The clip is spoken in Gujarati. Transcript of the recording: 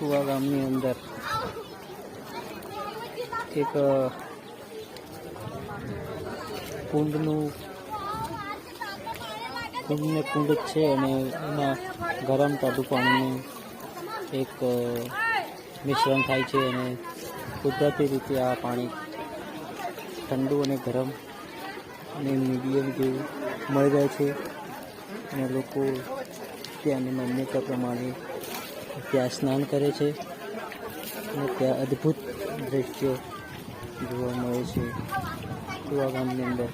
કુવા ગામની અંદર એક કુંડ જ છે અને એમાં ગરમ ટાઢું પાણીનું એક મિશ્રણ થાય છે અને કુદરતી રીતે આ પાણી ઠંડુ અને ગરમ અને મીડિયમ જેવું મળી રહે છે અને લોકો ત્યાંની માન્યતા પ્રમાણે ત્યાં સ્નાન કરે છે અને ત્યાં અદ્ભુત દ્રશ્યો જોવા મળે છે કુવા ગામની અંદર।